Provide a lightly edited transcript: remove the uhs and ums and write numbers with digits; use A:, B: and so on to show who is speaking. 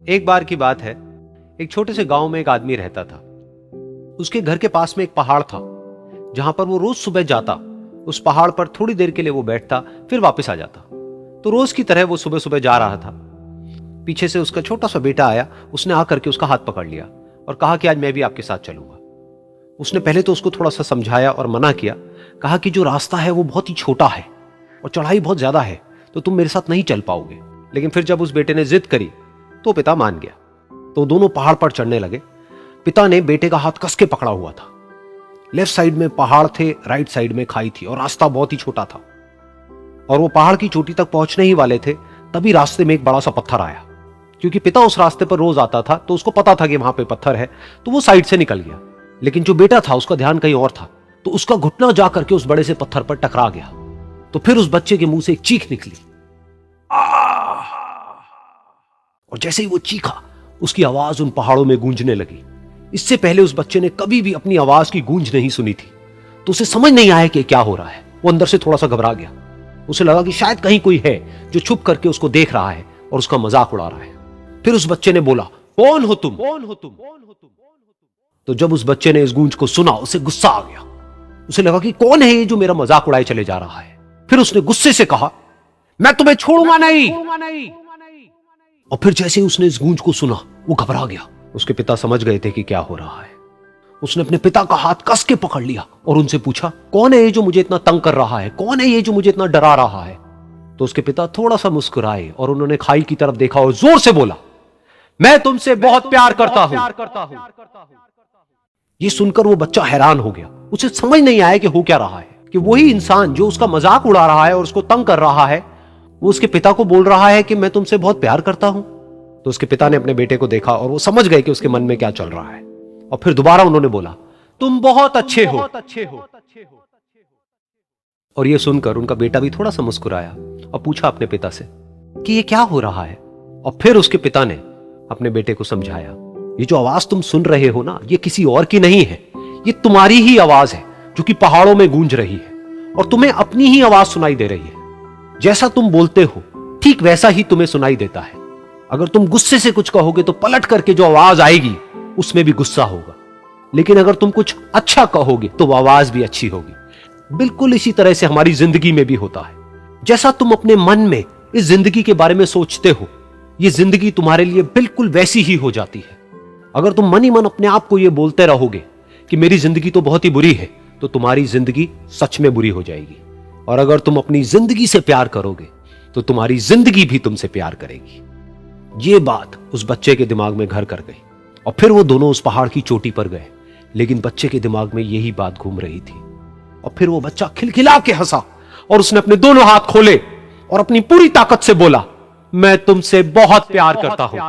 A: एक बार की बात है, एक छोटे से गांव में एक आदमी रहता था। उसके घर के पास में एक पहाड़ था, जहां पर वो रोज सुबह जाता। उस पहाड़ पर थोड़ी देर के लिए वो बैठता, फिर वापस आ जाता। तो रोज की तरह वो सुबह सुबह जा रहा था। पीछे से उसका छोटा सा बेटा आया। उसने आकर के उसका हाथ पकड़ लिया और कहा कि आज मैं भी आपके साथ चलूंगा। उसने पहले तो उसको थोड़ा सा समझाया और मना किया। कहा कि जो रास्ता है वो बहुत ही छोटा है और चढ़ाई बहुत ज्यादा है, तो तुम मेरे साथ नहीं चल पाओगे। लेकिन फिर जब उस बेटे ने जिद करी तो पिता मान गया। तो दोनों पहाड़ पर चढ़ने लगे। पिता ने बेटे का हाथ कस के पकड़ा हुआ था। लेफ्ट साइड में पहाड़ थे, राइट साइड में खाई थी और रास्ता बहुत ही छोटा था। और वो पहाड़ की चोटी तक पहुंचने ही वाले थे, तभी रास्ते में एक बड़ा सा पत्थर आया। क्योंकि पिता उस रास्ते पर रोज आता था, तो उसको पता था कि वहां पे पत्थर है, तो वो साइड से निकल गया। लेकिन जो बेटा था उसका ध्यान कहीं और था, तो उसका घुटना जाकर के उस बड़े से पत्थर पर टकरा गया। तो फिर उस बच्चे के मुंह से एक चीख निकली, और जैसे ही वो चीखा, उसकी आवाज उन पहाड़ों में गूंजने लगी। इससे पहले उस बच्चे ने कभी भी अपनी आवाज की गूंज नहीं सुनी थी, तो उसे समझ नहीं आया कि क्या हो रहा है। वो अंदर से थोड़ा सा घबरा गया। उसे लगा कि शायद कहीं कोई है जो छुप करके उसको देख रहा है और उसका मजाक उड़ा रहा है। फिर उस बच्चे ने बोला, कौन हो तुम? कौन हो तुम? तो जब उस बच्चे ने इस गूंज को सुना, उसे गुस्सा आ गया। उसे लगा कि कौन है ये जो मेरा मजाक उड़ाए चले जा रहा है। फिर उसने गुस्से से कहा, मैं तुम्हें छोड़ूंगा नहीं। और फिर जैसे ही उसने इस गूंज को सुना, वो घबरा गया। उसके पिता समझ गए थे कि क्या हो रहा है। उसने अपने पिता का हाथ कस के पकड़ लिया और उनसे पूछा, कौन है ये जो मुझे इतना तंग कर रहा है? कौन है ये जो मुझे इतना डरा रहा है? तो उसके पिता थोड़ा सा मुस्कुराए और उन्होंने खाई की तरफ देखा और जोर से बोला, मैं तुमसे बहुत प्यार करता हूं। ये सुनकर वो बच्चा हैरान हो गया। उसे समझ नहीं आया कि हो क्या रहा है, कि वही इंसान जो उसका मजाक उड़ा रहा है और उसको तंग कर रहा है, वो उसके पिता को बोल रहा है कि मैं तुमसे बहुत प्यार करता हूं। तो उसके पिता ने अपने बेटे को देखा और वो समझ गए कि उसके मन में क्या चल रहा है। और फिर दोबारा उन्होंने बोला, तुम बहुत अच्छे हो। और ये सुनकर उनका बेटा भी थोड़ा सा मुस्कुराया और पूछा अपने पिता से कि ये क्या हो रहा है। और फिर उसके पिता ने अपने बेटे को समझाया, ये जो आवाज तुम सुन रहे हो ना, ये किसी और की नहीं है, ये तुम्हारी ही आवाज है जो कि पहाड़ों में गूंज रही है और तुम्हें अपनी ही आवाज सुनाई दे रही है। जैसा तुम बोलते हो ठीक वैसा ही तुम्हें सुनाई देता है। अगर तुम गुस्से से कुछ कहोगे तो पलट करके जो आवाज आएगी उसमें भी गुस्सा होगा, लेकिन अगर तुम कुछ अच्छा कहोगे तो वो आवाज भी अच्छी होगी। बिल्कुल इसी तरह से हमारी जिंदगी में भी होता है। जैसा तुम अपने मन में इस जिंदगी के बारे में सोचते हो, ये जिंदगी तुम्हारे लिए बिल्कुल वैसी ही हो जाती है। अगर तुम मन ही मन अपने आप को ये बोलते रहोगे कि मेरी जिंदगी तो बहुत ही बुरी है, तो तुम्हारी जिंदगी सच में बुरी हो जाएगी। और अगर तुम अपनी जिंदगी से प्यार करोगे तो तुम्हारी जिंदगी भी तुमसे प्यार करेगी। ये बात उस बच्चे के दिमाग में घर कर गई और फिर वो दोनों उस पहाड़ की चोटी पर गए। लेकिन बच्चे के दिमाग में यही बात घूम रही थी। और फिर वो बच्चा खिलखिला के हंसा और उसने अपने दोनों हाथ खोले और अपनी पूरी ताकत से बोला, मैं तुमसे बहुत प्यार करता हूं।